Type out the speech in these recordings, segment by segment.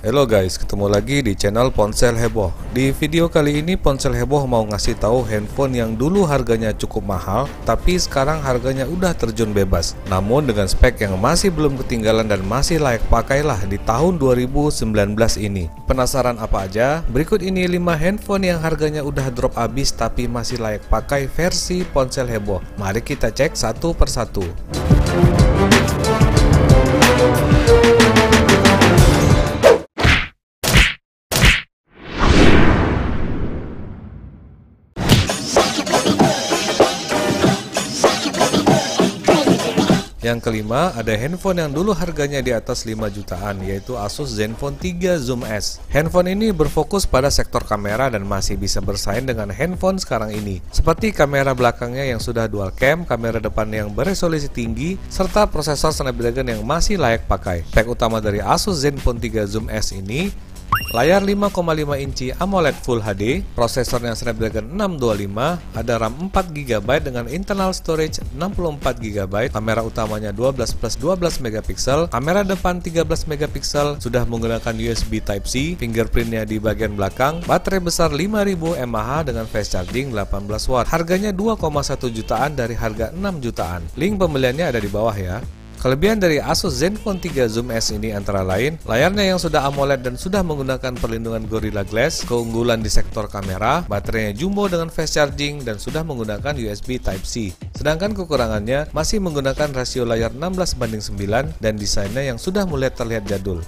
Halo guys, ketemu lagi di channel Ponsel Heboh. Di video kali ini Ponsel Heboh mau ngasih tahu handphone yang dulu harganya cukup mahal, tapi sekarang harganya udah terjun bebas. Namun dengan spek yang masih belum ketinggalan dan masih layak pakailah di tahun 2019 ini. Penasaran apa aja? Berikut ini 5 handphone yang harganya udah drop abis tapi masih layak pakai versi Ponsel Heboh. Mari kita cek satu persatu. Yang kelima, ada handphone yang dulu harganya di atas 5 jutaan, yaitu Asus Zenfone 3 Zoom S. Handphone ini berfokus pada sektor kamera dan masih bisa bersaing dengan handphone sekarang ini. Seperti kamera belakangnya yang sudah dual cam, kamera depan yang beresolusi tinggi, serta prosesor Snapdragon yang masih layak pakai. Spek utama dari Asus Zenfone 3 Zoom S ini: layar 5,5 inci AMOLED Full HD, prosesornya Snapdragon 625, ada RAM 4GB dengan internal storage 64GB, kamera utamanya 12+12 megapiksel, kamera depan 13 megapiksel, sudah menggunakan USB Type-C, fingerprintnya di bagian belakang, baterai besar 5000 mAh dengan fast charging 18 watt. Harganya 2,1 jutaan dari harga 6 jutaan. Link pembeliannya ada di bawah ya. Kelebihan dari Asus Zenfone 3 Zoom S ini antara lain layarnya yang sudah AMOLED dan sudah menggunakan perlindungan Gorilla Glass, keunggulan di sektor kamera, baterainya jumbo dengan fast charging, dan sudah menggunakan USB Type-C. Sedangkan kekurangannya masih menggunakan rasio layar 16:9 dan desainnya yang sudah mulai terlihat jadul.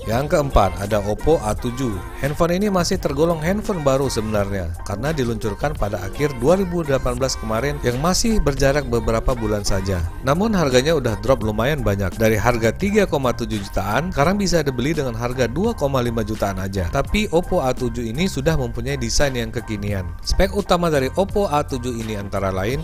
Yang keempat, ada Oppo A7. Handphone ini masih tergolong handphone baru sebenarnya, karena diluncurkan pada akhir 2018 kemarin yang masih berjarak beberapa bulan saja. Namun harganya udah drop lumayan banyak. Dari harga 3,7 jutaan, sekarang bisa dibeli dengan harga 2,5 jutaan aja. Tapi Oppo A7 ini sudah mempunyai desain yang kekinian. Spek utama dari Oppo A7 ini antara lain: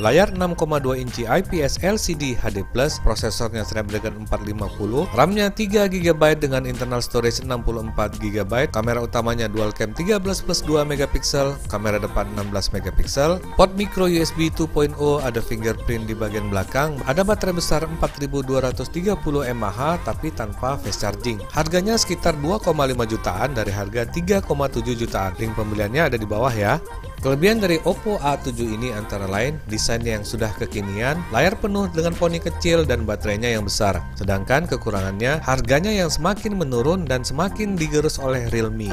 layar 6,2 inci IPS LCD HD+, prosesornya Snapdragon 450, RAM-nya 3GB dengan internal storage 64GB, kamera utamanya dual cam 13+2 megapiksel, kamera depan 16 megapiksel, port micro USB 2.0, ada fingerprint di bagian belakang, ada baterai besar 4230 mAh tapi tanpa fast charging. Harganya sekitar 2,5 jutaan dari harga 3,7 jutaan. Link pembeliannya ada di bawah ya. Kelebihan dari Oppo A7 ini antara lain desainnya yang sudah kekinian, layar penuh dengan poni kecil, dan baterainya yang besar. Sedangkan kekurangannya harganya yang semakin menurun dan semakin digerus oleh Realme.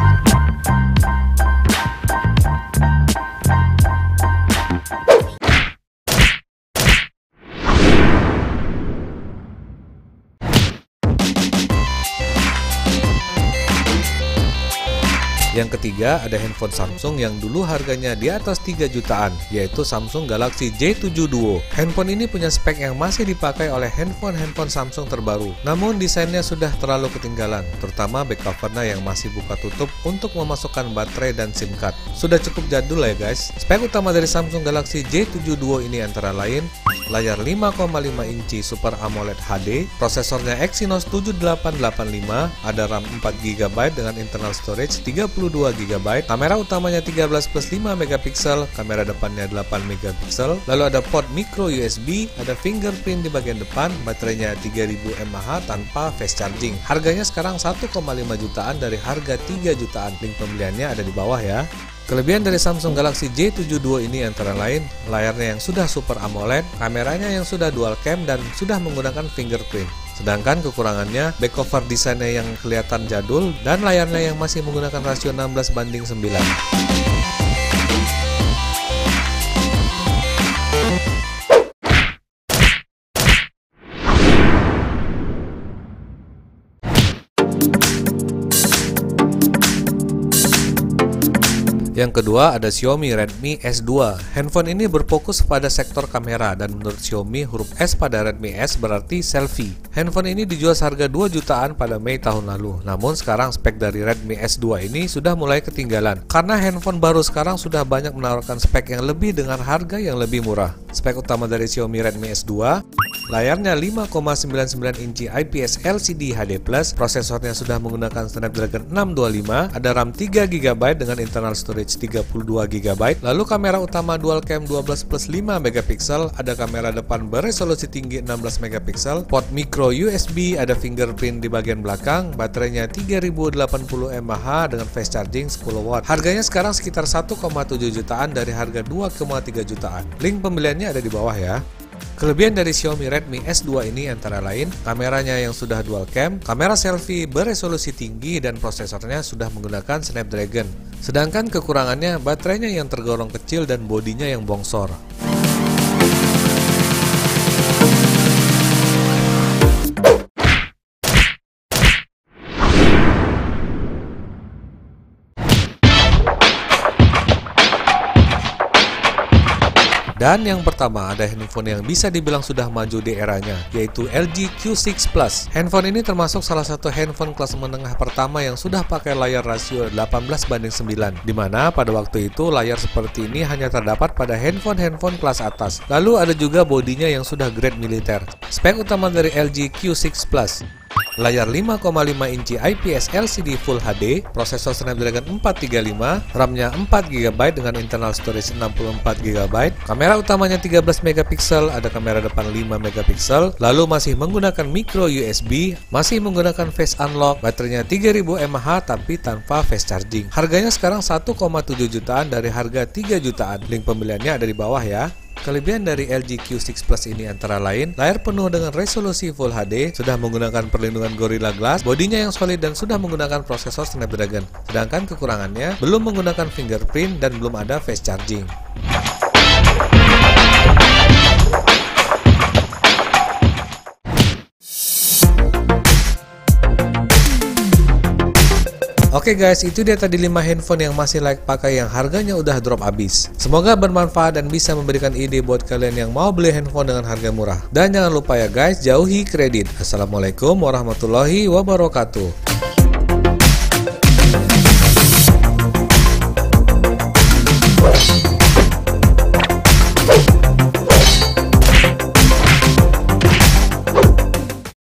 Yang ketiga, ada handphone Samsung yang dulu harganya di atas 3 jutaan, yaitu Samsung Galaxy J7 Duo. Handphone ini punya spek yang masih dipakai oleh handphone Samsung terbaru. Namun desainnya sudah terlalu ketinggalan, terutama back covernya yang masih buka tutup untuk memasukkan baterai dan SIM card. Sudah cukup jadul ya guys. Spek utama dari Samsung Galaxy J7 Duo ini antara lain: layar 5,5 inci Super AMOLED HD, prosesornya Exynos 7885, ada RAM 4GB dengan internal storage 32GB, kamera utamanya 13+5 megapiksel, kamera depannya 8 megapiksel, lalu ada port micro USB, ada fingerprint di bagian depan, baterainya 3000 mAh tanpa fast charging. Harganya sekarang 1,5 jutaan dari harga 3 jutaan. Link pembeliannya ada di bawah ya. Kelebihan dari Samsung Galaxy J7 Duo ini antara lain layarnya yang sudah Super AMOLED, kameranya yang sudah dual cam dan sudah menggunakan fingerprint. Sedangkan kekurangannya back cover desainnya yang kelihatan jadul dan layarnya yang masih menggunakan rasio 16:9. Yang kedua ada Xiaomi Redmi S2. Handphone ini berfokus pada sektor kamera dan menurut Xiaomi huruf S pada Redmi S berarti selfie. Handphone ini dijual seharga 2 jutaan pada Mei tahun lalu. Namun sekarang spek dari Redmi S2 ini sudah mulai ketinggalan karena handphone baru sekarang sudah banyak menawarkan spek yang lebih dengan harga yang lebih murah. Spek utama dari Xiaomi Redmi S2, layarnya 5,99 inci IPS LCD HD+, prosesornya sudah menggunakan Snapdragon 625, ada RAM 3GB dengan internal storage 32GB, lalu kamera utama dual cam 12+5MP, ada kamera depan beresolusi tinggi 16MP, port micro USB, ada fingerprint di bagian belakang, baterainya 3080 mAh dengan fast charging 10W. Harganya sekarang sekitar 1,7 jutaan dari harga 2,3 jutaan. Link pembeliannya ada di bawah ya. Kelebihan dari Xiaomi Redmi S2 ini antara lain kameranya yang sudah dual cam, kamera selfie beresolusi tinggi dan prosesornya sudah menggunakan Snapdragon. Sedangkan kekurangannya baterainya yang tergolong kecil dan bodinya yang bongsor. Dan yang pertama ada handphone yang bisa dibilang sudah maju di eranya, yaitu LG Q6 Plus. Handphone ini termasuk salah satu handphone kelas menengah pertama yang sudah pakai layar rasio 18:9, di mana pada waktu itu layar seperti ini hanya terdapat pada handphone kelas atas. Lalu ada juga bodinya yang sudah grade militer. Spek utama dari LG Q6 Plus, layar 5,5 inci IPS LCD Full HD, prosesor Snapdragon 435, RAM-nya 4GB dengan internal storage 64GB, kamera utamanya 13MP, ada kamera depan 5MP, lalu masih menggunakan micro USB, masih menggunakan face unlock, baterainya 3000 mAh tapi tanpa fast charging. Harganya sekarang 1,7 jutaan dari harga 3 jutaan. Link pembeliannya ada di bawah ya. Kelebihan dari LG Q6 Plus ini antara lain layar penuh dengan resolusi Full HD, sudah menggunakan perlindungan Gorilla Glass, bodinya yang solid dan sudah menggunakan prosesor Snapdragon. Sedangkan kekurangannya belum menggunakan fingerprint dan belum ada fast charging. Oke guys, itu dia tadi 5 handphone yang masih layak pakai yang harganya udah drop abis. Semoga bermanfaat dan bisa memberikan ide buat kalian yang mau beli handphone dengan harga murah. Dan jangan lupa ya guys, jauhi kredit. Assalamualaikum warahmatullahi wabarakatuh.